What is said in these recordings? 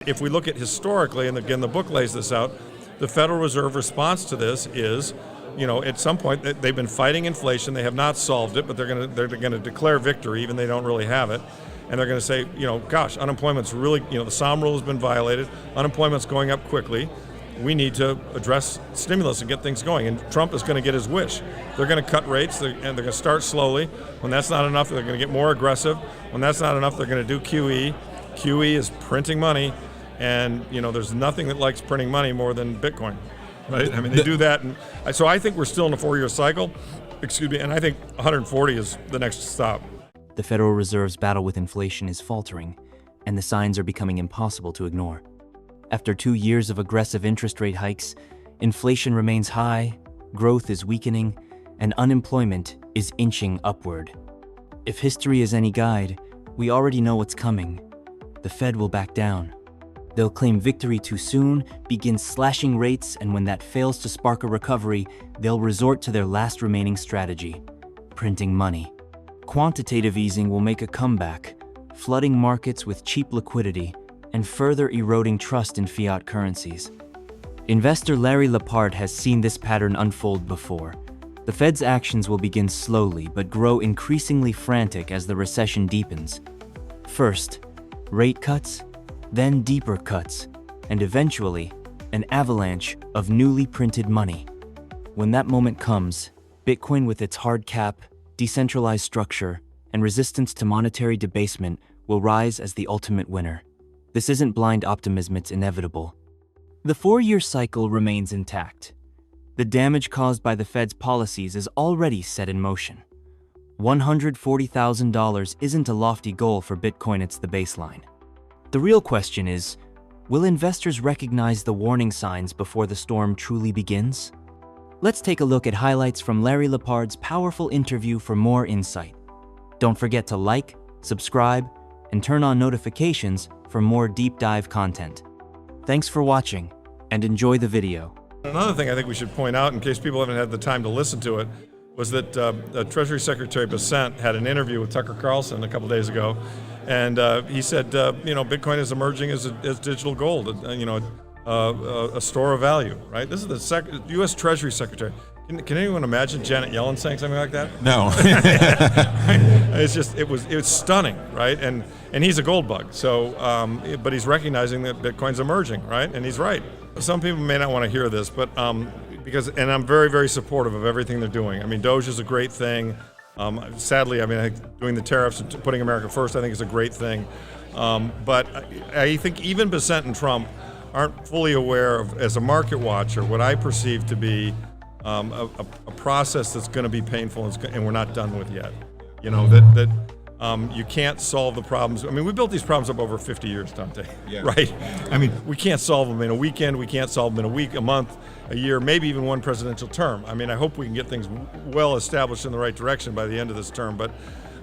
If we look at historically, and again the book lays this out, the Federal Reserve response to this is, at some point they've been fighting inflation. They have not solved it, but they're going to declare victory, even they don't really have it. And they're going to say, gosh, unemployment's really, the Somme rule has been violated. Unemployment's going up quickly. We need to address stimulus and get things going. And Trump is going to get his wish. They're going to cut rates, and they're going to start slowly. When that's not enough, they're going to get more aggressive. When that's not enough, they're going to do QE. QE is printing money, and there's nothing that likes printing money more than Bitcoin. Right? I mean, they do that. And so I think we're still in a 4-year cycle. And I think 140 is the next stop. The Federal Reserve's battle with inflation is faltering, and the signs are becoming impossible to ignore. After 2 years of aggressive interest rate hikes, inflation remains high, growth is weakening, and unemployment is inching upward. If history is any guide, we already know what's coming. The Fed will back down. They'll claim victory too soon, begin slashing rates, and when that fails to spark a recovery, they'll resort to their last remaining strategy: printing money. Quantitative easing will make a comeback, flooding markets with cheap liquidity and further eroding trust in fiat currencies. Investor Larry Lepard has seen this pattern unfold before. The Fed's actions will begin slowly but grow increasingly frantic as the recession deepens. First, rate cuts, then deeper cuts, and eventually, an avalanche of newly printed money. When that moment comes, Bitcoin, with its hard cap, decentralized structure, and resistance to monetary debasement, will rise as the ultimate winner. This isn't blind optimism, it's inevitable. The 4-year cycle remains intact. The damage caused by the Fed's policies is already set in motion. $140,000 isn't a lofty goal for Bitcoin, it's the baseline. The real question is, will investors recognize the warning signs before the storm truly begins? Let's take a look at highlights from Larry Lepard's powerful interview for more insight. Don't forget to like, subscribe, and turn on notifications for more deep dive content. Thanks for watching, and enjoy the video. Another thing I think we should point out, in case people haven't had the time to listen to it, was that Treasury Secretary Bessent had an interview with Tucker Carlson a couple days ago, and he said, Bitcoin is emerging as digital gold, a store of value, right? This is the U.S. Treasury Secretary. Can anyone imagine Janet Yellen saying something like that? No. It was stunning, right? And he's a gold bug, so but he's recognizing that Bitcoin's emerging, right? And he's right. Some people may not want to hear this, but and I'm very, very supportive of everything they're doing. I mean, Doge is a great thing. Sadly, doing the tariffs and putting America first, I think is a great thing. But I think even Bessent and Trump aren't fully aware of, as a market watcher, what I perceive to be a process that's going to be painful and we're not done with yet. You can't solve the problems. I mean, we built these problems up over 50 years, Dante, right? I mean, we can't solve them in a weekend. We can't solve them in a week, a month, a year, maybe even one presidential term. I mean, I hope we can get things well established in the right direction by the end of this term. But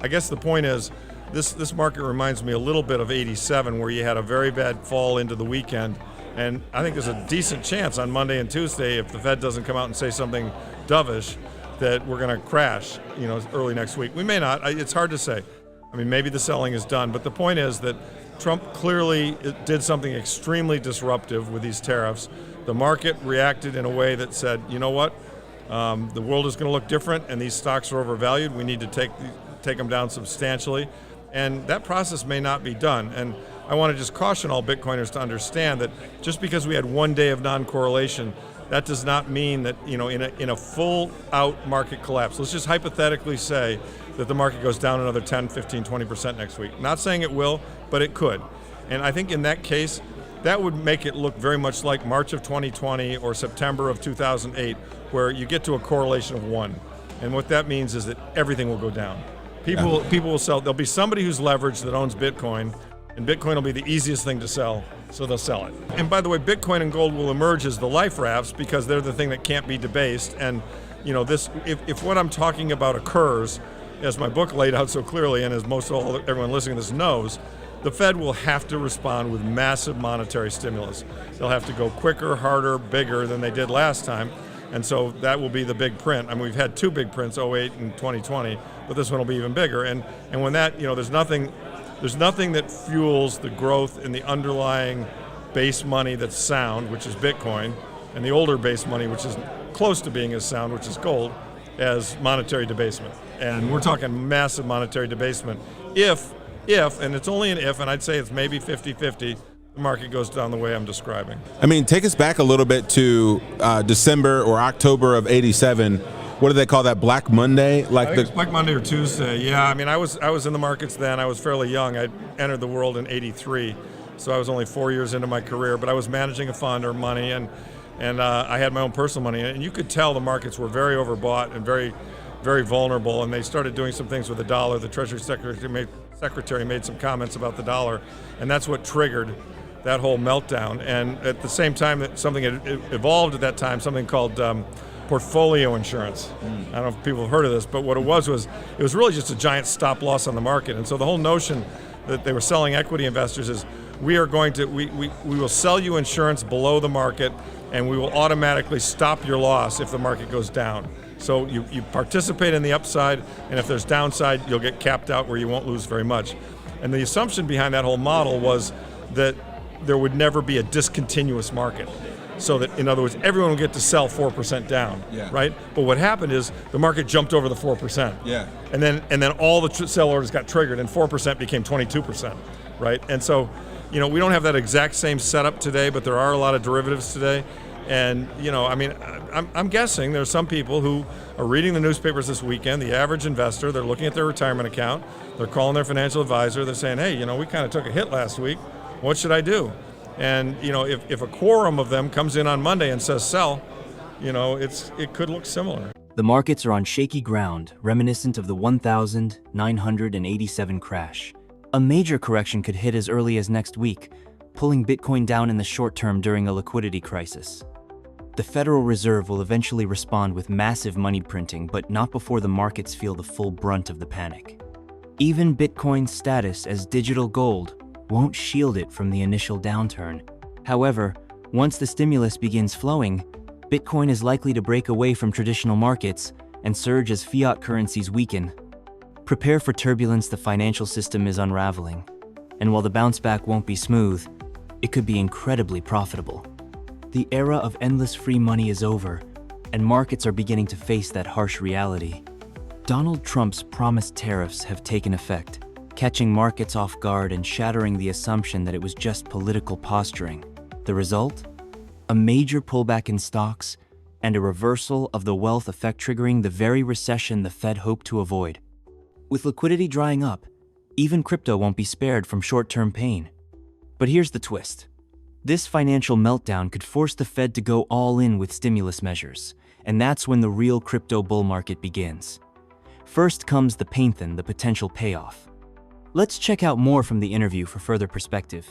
I guess the point is, this market reminds me a little bit of '87, where you had a very bad fall into the weekend. And I think there's a decent chance on Monday and Tuesday, if the Fed doesn't come out and say something dovish, that we're going to crash, early next week. We may not. It's hard to say. I mean, maybe the selling is done. But the point is that Trump clearly did something extremely disruptive with these tariffs. The market reacted in a way that said, you know what? The world is going to look different, and these stocks are overvalued. We need to take them down substantially. And that process may not be done. And I want to just caution all Bitcoiners to understand that just because we had 1 day of non-correlation, that does not mean that, in a full-out market collapse, let's just hypothetically say that the market goes down another 10, 15, 20% next week. Not saying it will, but it could. And I think in that case, that would make it look very much like March of 2020 or September of 2008, where you get to a correlation of 1. And what that means is that everything will go down. People will sell. There'll be somebody who's leveraged that owns Bitcoin, and Bitcoin will be the easiest thing to sell, so they'll sell it. And by the way, Bitcoin and gold will emerge as the life rafts because they're the thing that can't be debased. And if what I'm talking about occurs, as my book laid out so clearly, and as everyone listening to this knows, the Fed will have to respond with massive monetary stimulus. They'll have to go quicker, harder, bigger than they did last time. And so that will be the big print. I mean, we've had 2 big prints, '08 and 2020, but this one will be even bigger. And when that, there's nothing that fuels the growth in the underlying base money that's sound, which is Bitcoin, and the older base money, which is close to being as sound, which is gold, as monetary debasement. And we're talking massive monetary debasement. If, and it's only an if, and I'd say it's maybe 50-50, the market goes down the way I'm describing. I mean, take us back a little bit to December or October of '87. What do they call that? Black Monday? Like it's Black Monday or Tuesday. Yeah, I mean, I was in the markets then. I was fairly young. I entered the world in '83, so I was only 4 years into my career. But I was managing a fund or money, and I had my own personal money. And you could tell the markets were very overbought and very, very vulnerable. And they started doing some things with the dollar. The Treasury Secretary made some comments about the dollar, and that's what triggered that whole meltdown. And at the same time, that something had evolved at that time, something called portfolio insurance. I don't know if people have heard of this, but what it was really just a giant stop loss on the market. And so the whole notion that they were selling equity investors is we will sell you insurance below the market, and we will automatically stop your loss if the market goes down. So you participate in the upside, and if there's downside, you'll get capped out where you won't lose very much. And the assumption behind that whole model was that there would never be a discontinuous market. So that, in other words, everyone will get to sell 4% down, right? But what happened is the market jumped over the 4%. Yeah. And then all the sell orders got triggered, and 4% became 22%, right? And so, we don't have that exact same setup today, but there are a lot of derivatives today. And, I mean, I'm guessing there's some people who are reading the newspapers this weekend, the average investor, they're looking at their retirement account, they're calling their financial advisor, they're saying, hey, we kind of took a hit last week. What should I do? And if a quorum of them comes in on Monday and says sell, it could look similar. The markets are on shaky ground, reminiscent of the 1987 crash. A major correction could hit as early as next week, pulling Bitcoin down in the short term during a liquidity crisis. The Federal Reserve will eventually respond with massive money printing, but not before the markets feel the full brunt of the panic. Even Bitcoin's status as digital gold won't shield it from the initial downturn. However, once the stimulus begins flowing, Bitcoin is likely to break away from traditional markets and surge as fiat currencies weaken. Prepare for turbulence. The financial system is unraveling, and while the bounce back won't be smooth, it could be incredibly profitable. The era of endless free money is over, and markets are beginning to face that harsh reality. Donald Trump's promised tariffs have taken effect, catching markets off guard and shattering the assumption that it was just political posturing. The result? A major pullback in stocks and a reversal of the wealth effect, triggering the very recession the Fed hoped to avoid. With liquidity drying up, even crypto won't be spared from short-term pain. But here's the twist. This financial meltdown could force the Fed to go all in with stimulus measures, and that's when the real crypto bull market begins. First comes the pain, then the potential payoff. Let's check out more from the interview for further perspective.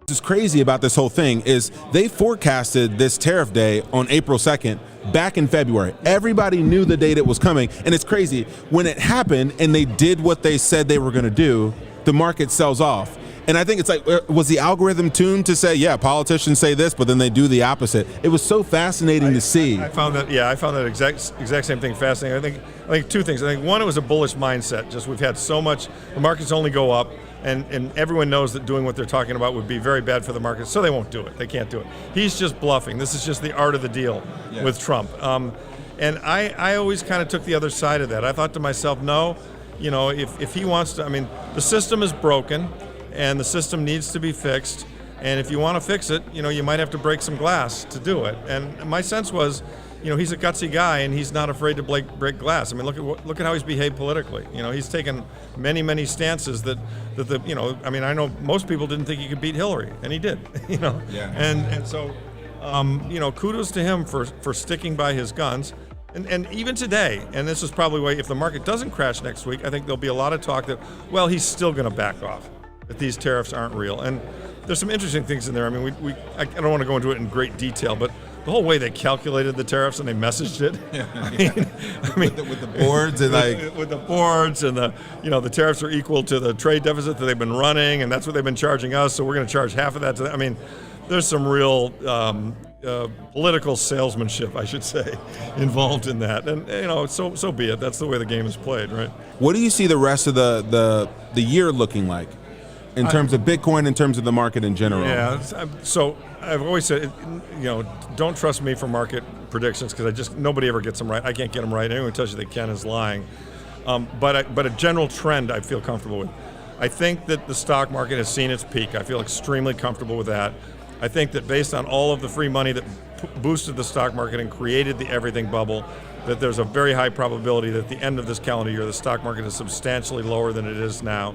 What's crazy about this whole thing is they forecasted this tariff day on April 2nd back in February. Everybody knew the date it was coming, and it's crazy. When it happened and they did what they said they were going to do, the market sells off. And I think it's like, was the algorithm tuned to say, yeah, politicians say this, but then they do the opposite? It was so fascinating to see. I found that exact same thing fascinating. I think two things. I think one, it was a bullish mindset. Just we've had so much, the markets only go up, and everyone knows that doing what they're talking about would be very bad for the market, so they won't do it. They can't do it. He's just bluffing. This is just the art of the deal with Trump. And I always kind of took the other side of that. I thought to myself, no, if he wants to, I mean, the system is broken, and the system needs to be fixed. And if you want to fix it, you might have to break some glass to do it. And my sense was, he's a gutsy guy, and he's not afraid to break glass. I mean, look at how he's behaved politically. He's taken many stances that I know most people didn't think he could beat Hillary, and he did. Yeah. And so, kudos to him for sticking by his guns. And even today, and this is probably why if the market doesn't crash next week, I think there'll be a lot of talk that, well, he's still going to back off, that these tariffs aren't real. And there's some interesting things in there. I mean, I don't want to go into it in great detail, but the whole way they calculated the tariffs and they messaged it. I mean with the boards and with the boards and the tariffs are equal to the trade deficit that they've been running, and that's what they've been charging us. So we're going to charge half of that to them. I mean, there's some real political salesmanship, I should say, involved in that. And so be it. That's the way the game is played, right? What do you see the rest of the year looking like? in terms of Bitcoin, in terms of the market in general? Yeah, so I've always said, don't trust me for market predictions because nobody ever gets them right. I can't get them right. Anyone who tells you they can is lying. But a general trend I feel comfortable with. I think that the stock market has seen its peak. I feel extremely comfortable with that. I think that based on all of the free money that boosted the stock market and created the everything bubble, that there's a very high probability that at the end of this calendar year, the stock market is substantially lower than it is now.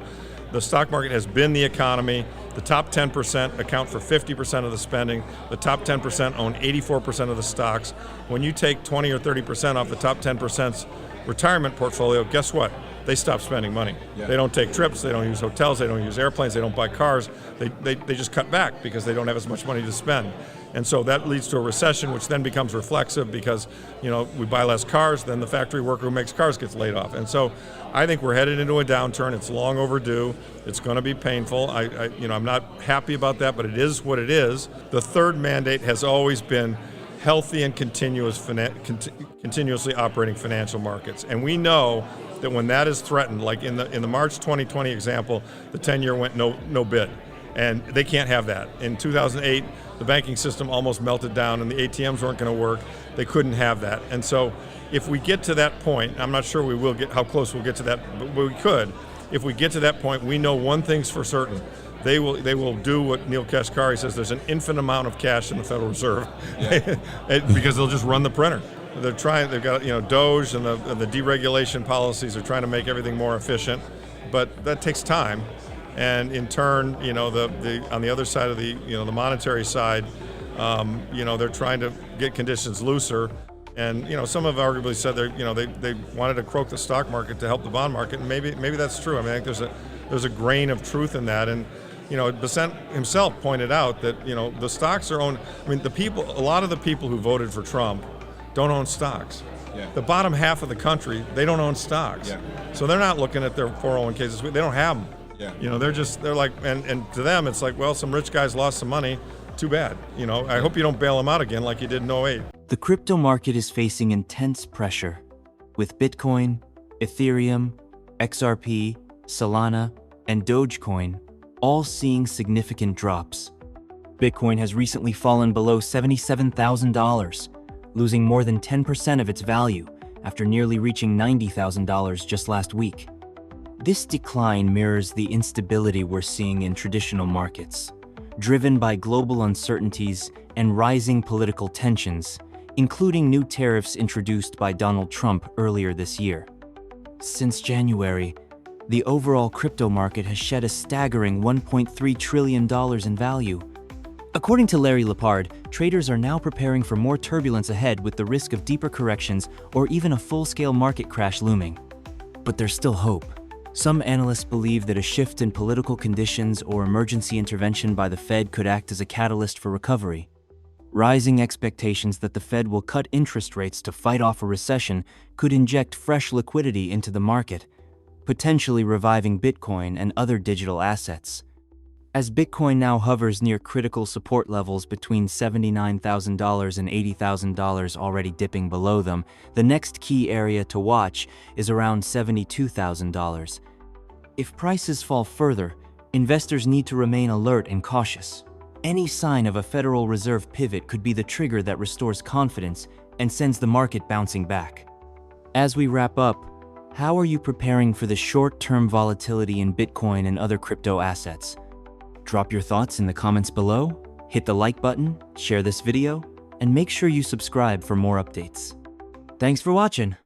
The stock market has been the economy. The top 10% account for 50% of the spending. The top 10% own 84% of the stocks. When you take 20 or 30% off the top 10%'s retirement portfolio, guess what? They stop spending money. Yeah. They don't take trips, they don't use hotels, they don't use airplanes, they don't buy cars. They just cut back because they don't have as much money to spend. And so that leads to a recession, which then becomes reflexive because we buy less cars, then the factory worker who makes cars gets laid off. And so I think we're headed into a downturn. It's long overdue. It's going to be painful. I'm not happy about that, but it is what it is. The third mandate has always been healthy and continuously operating financial markets. And we know that when that is threatened, like in the March 2020 example, the 10-year went no bid. And they can't have that. In 2008, the banking system almost melted down and the ATMs weren't going to work. They couldn't have that. And so if we get to that point, I'm not sure we will get how close we'll get to that, but we could. If we get to that point, we know one thing's for certain. They will do what Neil Kashkari says. There's an infinite amount of cash in the Federal Reserve, yeah. Because they'll just run the printer. They've got Doge and the deregulation policies are trying to make everything more efficient, but that takes time. And in turn, on the other side of the monetary side, they're trying to get conditions looser. And some have arguably said they wanted to croak the stock market to help the bond market, and maybe that's true. I mean, I think there's a grain of truth in that. And Besant himself pointed out that the stocks are owned. I mean, a lot of the people who voted for Trump don't own stocks. Yeah. The bottom half of the country, they don't own stocks. Yeah. So they're not looking at their 401ks. They don't have them. Yeah. They're like, and to them, it's like, well, some rich guys lost some money. Too bad. I hope you don't bail them out again like you did in 08. The crypto market is facing intense pressure, with Bitcoin, Ethereum, XRP, Solana, and Dogecoin all seeing significant drops. Bitcoin has recently fallen below $77,000, losing more than 10% of its value after nearly reaching $90,000 just last week. This decline mirrors the instability we're seeing in traditional markets, driven by global uncertainties and rising political tensions, including new tariffs introduced by Donald Trump earlier this year. Since January, the overall crypto market has shed a staggering $1.3 trillion in value. According to Larry Lepard, traders are now preparing for more turbulence ahead with the risk of deeper corrections or even a full-scale market crash looming. But there's still hope. Some analysts believe that a shift in political conditions or emergency intervention by the Fed could act as a catalyst for recovery. Rising expectations that the Fed will cut interest rates to fight off a recession could inject fresh liquidity into the market, potentially reviving Bitcoin and other digital assets. As Bitcoin now hovers near critical support levels between $79,000 and $80,000, already dipping below them, the next key area to watch is around $72,000. If prices fall further, investors need to remain alert and cautious. Any sign of a Federal Reserve pivot could be the trigger that restores confidence and sends the market bouncing back. As we wrap up, how are you preparing for the short-term volatility in Bitcoin and other crypto assets? Drop your thoughts in the comments below, hit the like button, share this video, and make sure you subscribe for more updates. Thanks for watching.